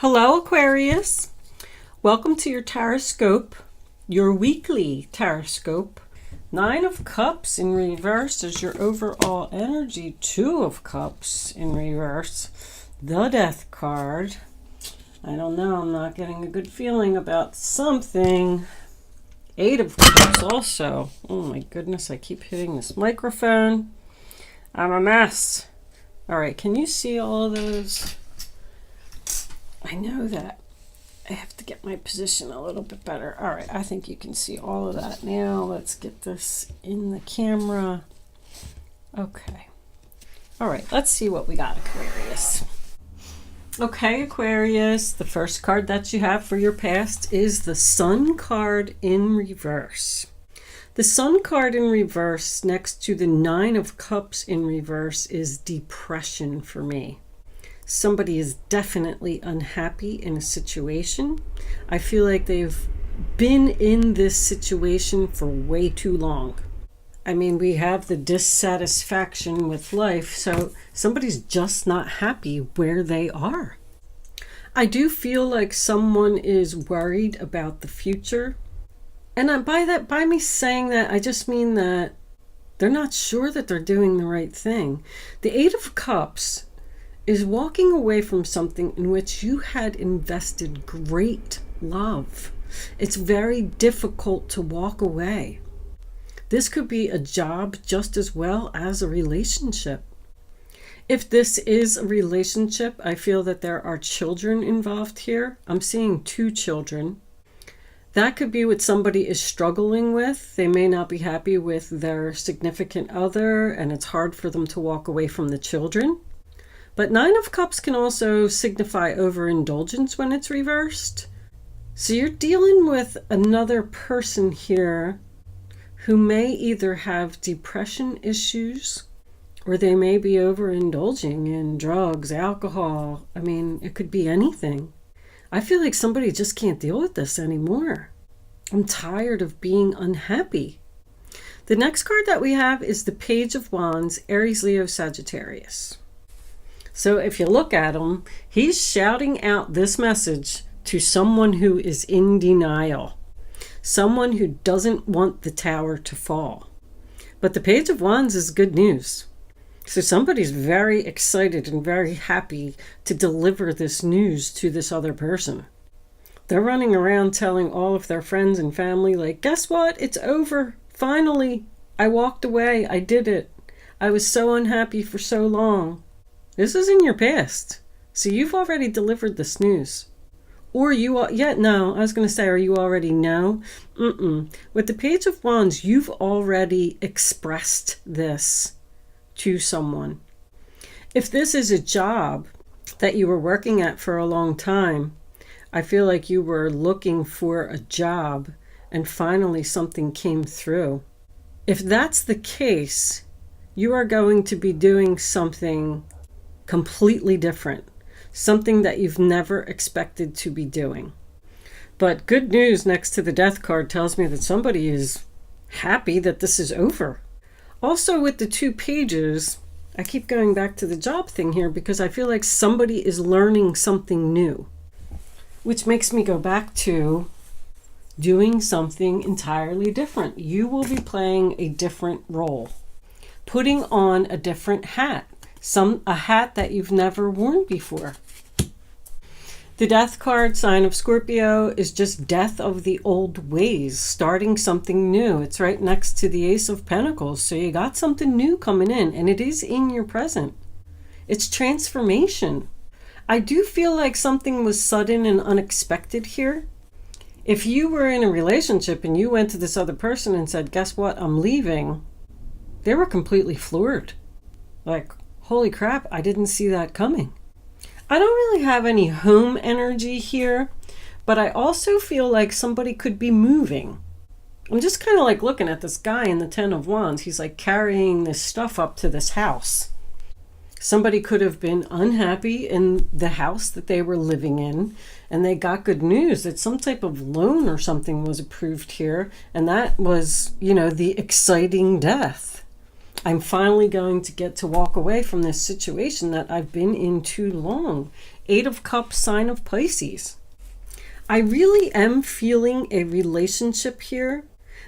Hello, Aquarius. Welcome to your horoscope, your weekly horoscope. 9 of Cups in reverse is your overall energy. 2 of Cups in reverse. The Death card. I don't know. I'm not getting a good feeling about something. 8 of Cups also. Oh my goodness, I keep hitting this microphone. I'm a mess. All right, can you see all of those? I know that. I have to get my position a little bit better. All right, I think you can see all of that now. Let's get this in the camera. Okay. All right, let's see what we got, Aquarius. Okay, Aquarius, the first card that you have for your past is the Sun card in reverse. The Sun card in reverse next to the 9 of Cups in reverse is depression for me. Somebody is definitely unhappy in a situation. I feel like they've been in this situation for way too long. I mean, we have the dissatisfaction with life, so somebody's just not happy where they are. I do feel like someone is worried about the future. And by me saying that, I just mean that they're not sure that they're doing the right thing. The 8 of Cups is walking away from something in which you had invested great love. It's very difficult to walk away. This could be a job just as well as a relationship. If this is a relationship, I feel that there are children involved here. I'm seeing 2 children. That could be what somebody is struggling with. They may not be happy with their significant other, and it's hard for them to walk away from the children. But 9 of Cups can also signify overindulgence when it's reversed. So you're dealing with another person here who may either have depression issues or they may be overindulging in drugs, alcohol. I mean, it could be anything. I feel like somebody just can't deal with this anymore. I'm tired of being unhappy. The next card that we have is the Page of Wands, Aries, Leo, Sagittarius. So if you look at him, he's shouting out this message to someone who is in denial, someone who doesn't want the tower to fall. But the Page of Wands is good news. So somebody's very excited and very happy to deliver this news to this other person. They're running around telling all of their friends and family, like, guess what? It's over. Finally, I walked away. I did it. I was so unhappy for so long. This is in your past. So you've already delivered this news. Or you are, no, I was going to say, are you already know? With the Page of Wands, you've already expressed this to someone. If this is a job that you were working at for a long time, I feel like you were looking for a job and finally something came through. If that's the case, you are going to be doing something completely different, something that you've never expected to be doing. But good news next to the Death card tells me that somebody is happy that this is over. Also with the 2 pages, I keep going back to the job thing here because I feel like somebody is learning something new, which makes me go back to doing something entirely different. You will be playing a different role, putting on a different hat. A hat that you've never worn before. The Death card, sign of Scorpio, is just death of the old ways, starting something new. It's right next to the Ace of Pentacles, so you got something new coming in, and it is in your present. It's transformation. I do feel like something was sudden and unexpected here. If you were in a relationship and you went to this other person and said, guess what, I'm leaving, they were completely floored. Like, holy crap, I didn't see that coming. I don't really have any home energy here, but I also feel like somebody could be moving. I'm just kind of like looking at this guy in the 10 of Wands. He's like carrying this stuff up to this house. Somebody could have been unhappy in the house that they were living in, and they got good news that some type of loan or something was approved here, and that was, the exciting death. I'm finally going to get to walk away from this situation that I've been in too long. Eight of Cups, sign of Pisces. I really am feeling a relationship here.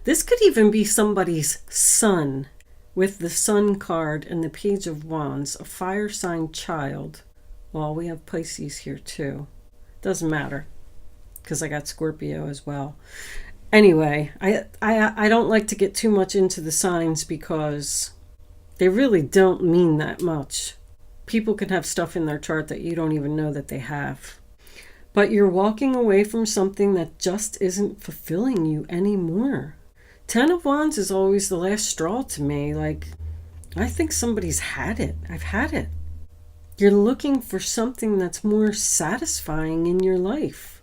This could even be somebody's son with the Sun card and the Page of Wands, a fire sign child. Well, we have Pisces here too. Doesn't matter because I got Scorpio as well. Anyway, I don't like to get too much into the signs because they really don't mean that much. People can have stuff in their chart that you don't even know that they have. But you're walking away from something that just isn't fulfilling you anymore. Ten of Wands is always the last straw to me. Like, I think somebody's had it. I've had it. You're looking for something that's more satisfying in your life.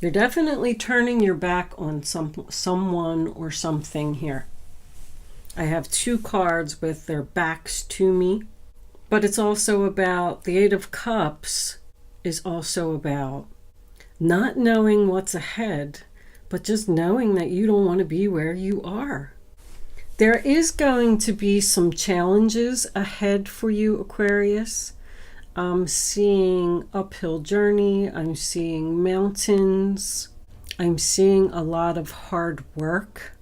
You're definitely turning your back on someone or something here. I have two cards with their backs to me. But it's also about, the Eight of Cups is also about not knowing what's ahead, but just knowing that you don't want to be where you are. There is going to be some challenges ahead for you, Aquarius. I'm seeing uphill journey. I'm seeing mountains. I'm seeing a lot of hard work.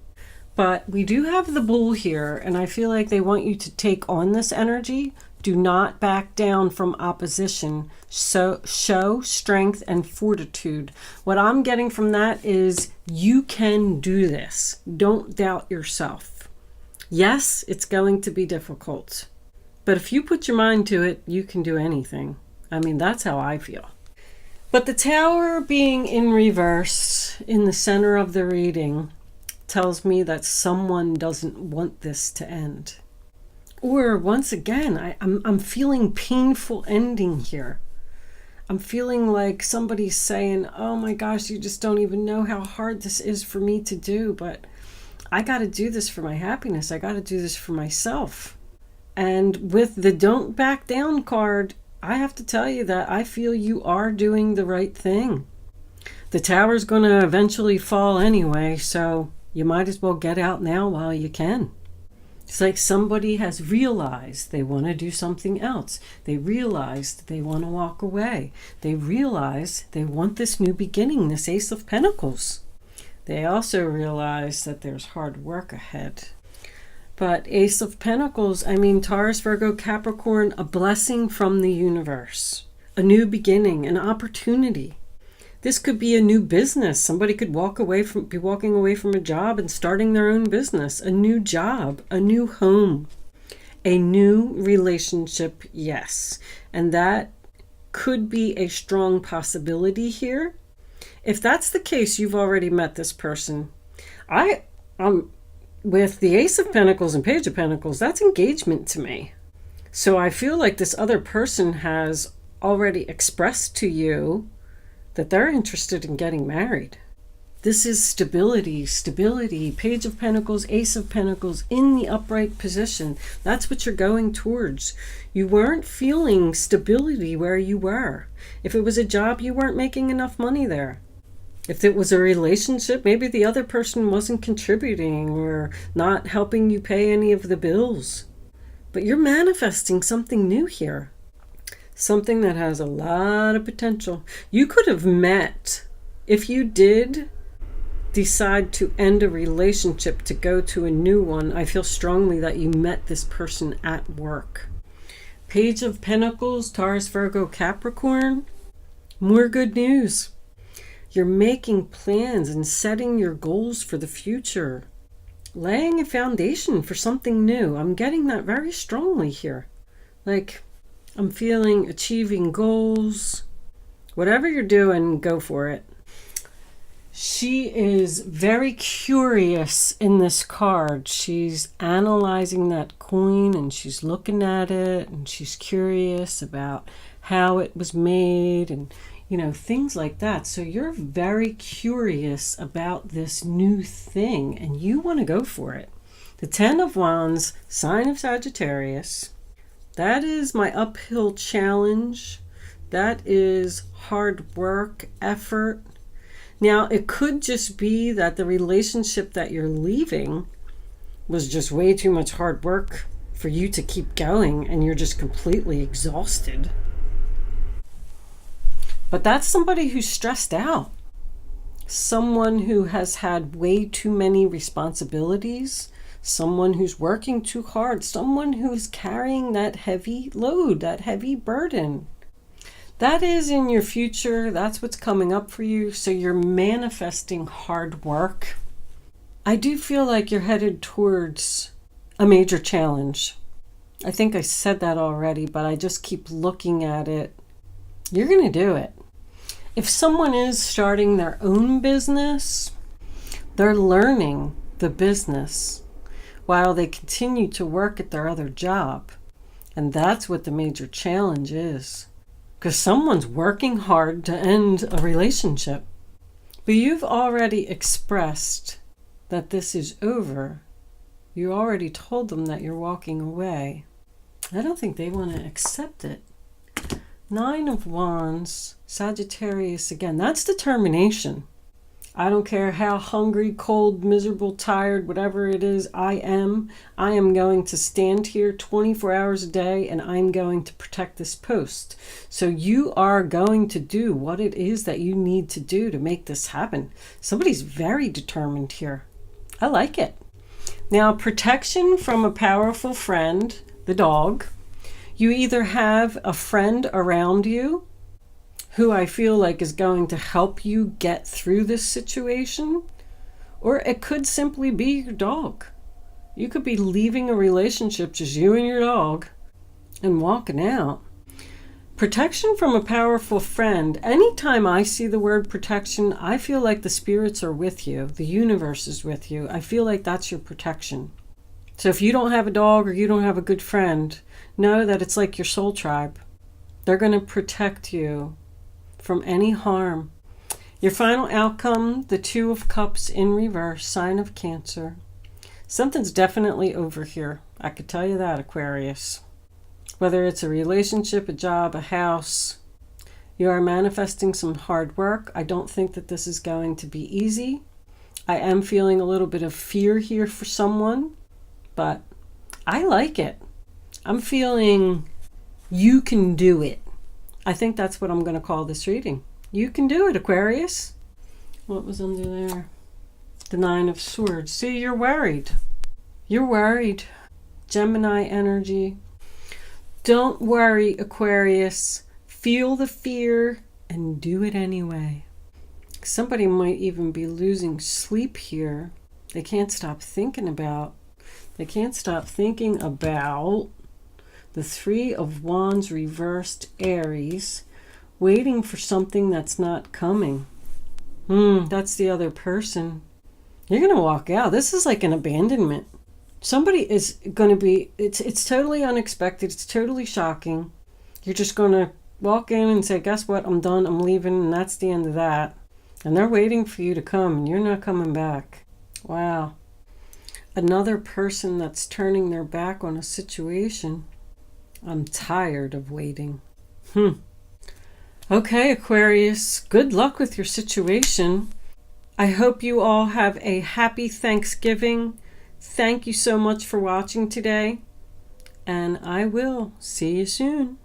But we do have the Bull here, and I feel like they want you to take on this energy. Do not back down from opposition. So show strength and fortitude. What I'm getting from that is you can do this. Don't doubt yourself. Yes, it's going to be difficult. But if you put your mind to it, you can do anything. I mean, that's how I feel. But the Tower being in reverse in the center of the reading tells me that someone doesn't want this to end. Or once again, I'm feeling painful ending here. I'm feeling like somebody's saying, oh my gosh, you just don't even know how hard this is for me to do, but I got to do this for my happiness. I got to do this for myself. And with the Don't Back Down card, I have to tell you that I feel you are doing the right thing. The Tower's going to eventually fall anyway, so you might as well get out now while you can. It's like somebody has realized they want to do something else. They realized they want to walk away. They realize they want this new beginning, this Ace of Pentacles. They also realize that there's hard work ahead. But Ace of Pentacles, I mean Taurus, Virgo, Capricorn, a blessing from the universe. A new beginning, an opportunity. This could be a new business. Somebody could be walking away from a job and starting their own business. A new job, a new home, a new relationship, yes. And that could be a strong possibility here. If that's the case, you've already met this person. With the Ace of Pentacles and Page of Pentacles, that's engagement to me. So I feel like this other person has already expressed to you that they're interested in getting married. This is stability, Page of Pentacles, Ace of Pentacles in the upright position. That's what you're going towards. You weren't feeling stability where you were. If it was a job, you weren't making enough money there. If it was a relationship, maybe the other person wasn't contributing or not helping you pay any of the bills. But you're manifesting something new here. Something that has a lot of potential. You could have met, if you did decide to end a relationship to go to a new one, I feel strongly that you met this person at work. Page of Pentacles, Taurus, Virgo, Capricorn. More good news. You're making plans and setting your goals for the future. Laying a foundation for something new. I'm getting that very strongly here. Like, I'm feeling achieving goals. Whatever you're doing, go for it. She is very curious in this card. She's analyzing that coin and she's looking at it and she's curious about how it was made and, you know, things like that. So you're very curious about this new thing and you want to go for it. The Ten of Wands, sign of Sagittarius. That is my uphill challenge. That is hard work, effort. Now, it could just be that the relationship that you're leaving was just way too much hard work for you to keep going and you're just completely exhausted. But that's somebody who's stressed out. Someone who has had way too many responsibilities. Someone who's working too hard. Someone who's carrying that heavy load, that heavy burden. That is in your future. That's what's coming up for you. So you're manifesting hard work. I do feel like you're headed towards a major challenge. I think I said that already, but I just keep looking at it. You're going to do it. If someone is starting their own business, they're learning the business while they continue to work at their other job. And that's what the major challenge is. Because someone's working hard to end a relationship. But you've already expressed that this is over. You already told them that you're walking away. I don't think they want to accept it. 9 of Wands, Sagittarius again. That's determination. I don't care how hungry, cold, miserable, tired, whatever it is I am going to stand here 24 hours a day and I'm going to protect this post. So you are going to do what it is that you need to do to make this happen. Somebody's very determined here. I like it. Now, protection from a powerful friend, the dog. You either have a friend around you who I feel like is going to help you get through this situation, or it could simply be your dog. You could be leaving a relationship, just you and your dog, and walking out. Protection from a powerful friend. Anytime I see the word protection, I feel like the spirits are with you. The universe is with you. I feel like that's your protection. So if you don't have a dog or you don't have a good friend, know that it's like your soul tribe. They're going to protect you from any harm. Your final outcome, the 2 of Cups in reverse, sign of Cancer. Something's definitely over here. I could tell you that, Aquarius. Whether it's a relationship, a job, a house, you are manifesting some hard work. I don't think that this is going to be easy. I am feeling a little bit of fear here for someone, but I like it. I'm feeling you can do it. I think that's what I'm going to call this reading. You can do it, Aquarius. What was under there? The 9 of Swords. See, you're worried. You're worried. Gemini energy. Don't worry, Aquarius. Feel the fear and do it anyway. Somebody might even be losing sleep here. They can't stop thinking about. They can't stop thinking about the 3 of Wands reversed, Aries, waiting for something that's not coming. That's the other person. You're going to walk out. This is like an abandonment. Somebody is going to be, it's totally unexpected. It's totally shocking. You're just going to walk in and say, guess what? I'm done. I'm leaving. And that's the end of that. And they're waiting for you to come and you're not coming back. Wow. Another person that's turning their back on a situation. I'm tired of waiting. Okay, Aquarius, good luck with your situation. I hope you all have a happy Thanksgiving. Thank you so much for watching today, and I will see you soon.